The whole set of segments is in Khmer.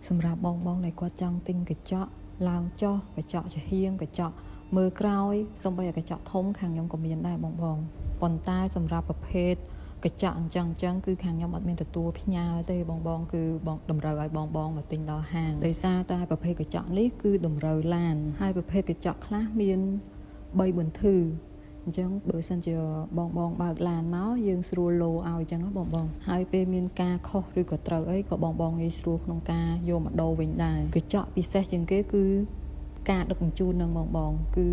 សម្រាប់បងបងដែលគាត់ចង់ទិញកញ្ចក់ឡើងចុះកញ្ចក់ចំហៀងកញ្ចក់មើលក្រោយសូម្បីតែកញ្ចក់ធំខាងខ្ញុំក៏មានដែរបងប៉ុន្តែសម្រាប់ប្រភេទកញ្ចក់អញ្ចឹងគឺខាងខ្ញុំអត់មានទទួលផ្ញើទេបងគឺបងតម្រូវឲ្យបងមកទិញដល់ហាងដោយសារតែប្រភេទកញ្ចក់នេះគឺតម្រូវឡានហើយប្រភេទកញ្ចក់ខ្លះមាន3 បន្ទឺអញ្ចឹងបើសិនជាបងបើកឡានមកយើងស្រួលលោឲ្យអញ្ចឹងបងហើយពេលមានការខុសឬក៏ត្រូវអីក៏បងងាយស្រួលក្នុងការយកមកដូរវិញដែរកញ្ចក់ពិសេសជាងគេគឺការដឹកជញ្ជូននឹងបងគឺ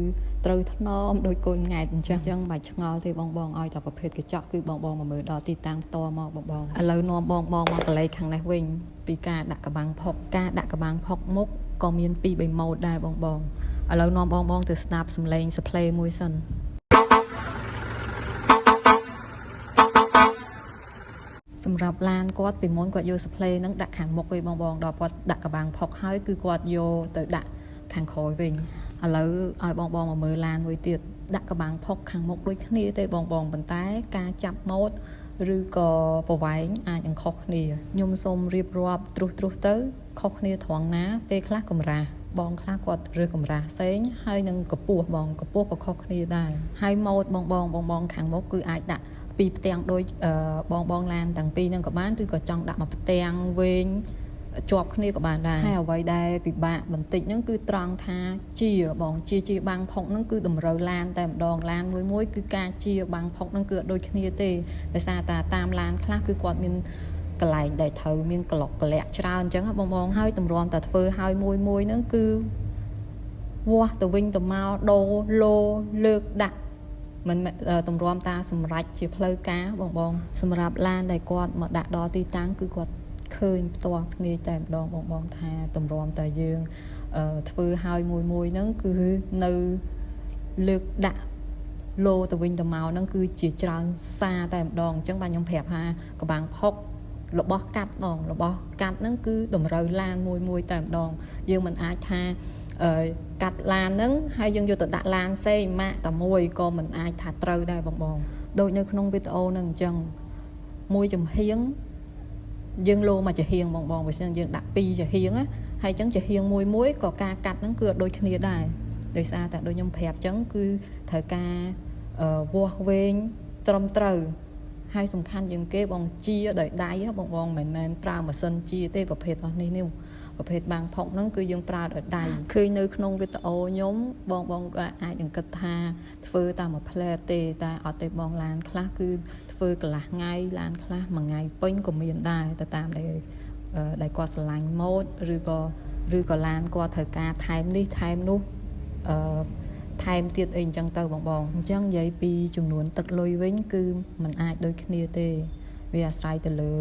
ត្រូវថ្នមដោយកូនង៉ែតអញ្ចឹងមិនឆ្ងល់ទេបងឲ្យតែប្រភេទកញ្ចក់គឺបងមកមើលដល់ទីតាំងផ្ទាល់មកបងឥឡូវនាំបងមកកន្លែងខាងនេះវិញពីការដាក់កបាំងផុកការដាក់កបាំងផុកមុខក៏មាន2-3ម៉ូតដែរបងឥឡូវនាំបងទៅស្ដាប់សំឡេងសភ្លេងមួយសិនសម្រាប់ឡានគាត់ពីមុនគាត់យកសភ្លេហ្នឹងដាក់ខាងមុខឯងបងដល់គាត់ដាក់កបាំងផុកហើយគឺគាត់យកទៅដាក់ខាងក្រោយវិញឥឡូវឲ្យបងមកមើលឡានមួយទៀតដាក់កបាំងផុកខាងមុខដូចគ្នាទេបងប៉ុន្តែការចាប់ម៉ូតឬក៏ប្រវែងអាចនឹងខុសគ្នាខ្ញុំសូមរៀបរាប់ត្រុសទៅខុសគ្នាត្រង់ណាពេលខ្លះកម្រាស់បងខ្លះគាត់រើសកម្រាស់ផ្សេងហើយនឹងកម្ពស់កម្ពស់ក៏ខុសគ្នាដែរហើយម៉ូតបងខាងមុខគឺអាចដាក់ពីផ្ទាំងដូចបងឡានទាំងពីរនឹងក៏បានឬក៏ចង់ដាក់មកផ្ទាំងវែងជាប់គ្នាក៏បានដែរហើយអ្វីដែលពិបាកបន្តិចហ្នឹងគឺត្រង់ថាជាបាំងផុកហ្នឹងគឺតម្រូវឡានតែម្ដងឡានមួយគឺការជាបាំងផុកហ្នឹងគឺអត់ដូចគ្នាទេដោយសារតែតាមឡានខ្លះគឺគាត់មានកន្លែងដែលត្រូវមានក្លុកក្លាក់ច្រើនអញ្ចឹងបងហើយតម្រាំតែធ្វើឲ្យមួយហ្នឹងគឺវាស់ទៅវិញទៅមកដូរលោលើកដាក់មិនតម្រាំតាសម្រេចជាផ្លូវការបងសម្រាប់ឡានដែលគាត់មកដាក់ដល់ទីតាំងគឺគាត់ឃើញផ្ទាល់គ្នាតែម្ដងបងថាតម្រាំតែយើងធ្វើឲ្យមួយហ្នឹងគឺនៅលើកដាក់លោទៅវិញទៅមកហ្នឹងគឺជាច្រើនសារតែម្ដងអញ្ចឹងបាទខ្ញុំប្រាប់ថាកបាំងផុករបស់កាត់របស់កាត់ហ្នឹងគឺតម្រូវឡានមួយតែម្ដងយើងមិនអាចថាកាត់ឡានហ្នឹងហើយយើងយកទៅដាក់ឡានផ្សេងម៉ាកតែមួយក៏មិនអាចថាត្រូវដែរបងដូចនៅក្នុងវីដេអូហ្នឹងអញ្ចឹងមួយចំហៀងយើងលោមកចំហៀងបងបើមិនយើងដាក់2ចំហៀងហើយអញ្ចឹងចំហៀងមួយក៏ការកាត់ហ្នឹងគឺអត់ដូចគ្នាដែរដោយសារតែដូចខ្ញុំប្រាប់អញ្ចឹងគឺត្រូវការវាស់វែងត្រឹមត្រូវហើយសំខាន់ជាងគេបងជាដោយដៃបងមិនមែនប្រើម៉ាស៊ីនជាទេប្រភេទអស់នេះប្រភេទបាំងផុកហ្នឹងគឺយើងប្រើដោយដៃឃើញនៅក្នុងវីដេអូខ្ញុំបងអាចនឹងគិតថាធ្វើតាមមួយផ្លែទេតែអត់ទេបងឡានខ្លះគឺធ្វើកន្លះថ្ងៃឡានខ្លះមួយថ្ងៃពេញក៏មានដែរទៅតាមដែលគាត់ស្រឡាញ់ម៉ូតឬក៏ឡានគាត់ត្រូវការថែមនេះថែមនោះថែមទៀតអីអញ្ចឹងទៅបងអញ្ចឹងនិយាយពីចំនួនទឹកលុយវិញគឺมันអាចដូចគ្នាទេវាអាស្រ័យទៅលើ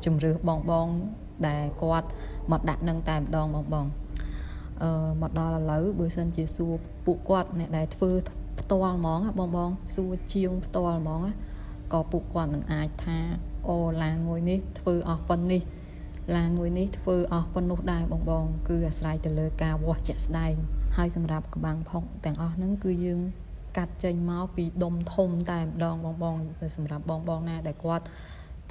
ជំរឿសបងដែលគាត់មកដាក់នឹងតែម្ដងបងមកដល់ឥឡូវបើសិនជាសួរពួកគាត់អ្នកដែលធ្វើផ្ទាល់ហ្មងបងសួរជាងផ្ទាល់ហ្មងក៏ពួកគាត់មិនអាចថាអូឡានមួយនេះធ្វើអស់ប៉ុណ្នេះឡានមួយនេះធ្វើអស់ប៉ុណ្នោះដែរបងគឺអាស្រ័យទៅលើការវាស់ជាក់ស្ដែងហើយសម្រាប់ក្បាំងផុកទាំងអស់ហ្នឹងគឺយើងកាត់ចេញមកពីដុំធំតែម្ដងបងសម្រាប់បងណាដែលគាត់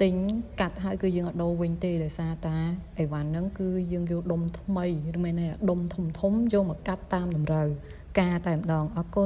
ទិញកាត់ហើយគឺយើងអត់ដូរវិញទេដោយសារតាអីវ៉ាន់ហ្នឹងគឺយើងយកដុំថ្មីឬមែនទេដុំធំយកមកកាត់តាមតម្រូវការតែម្ដងអរគុណ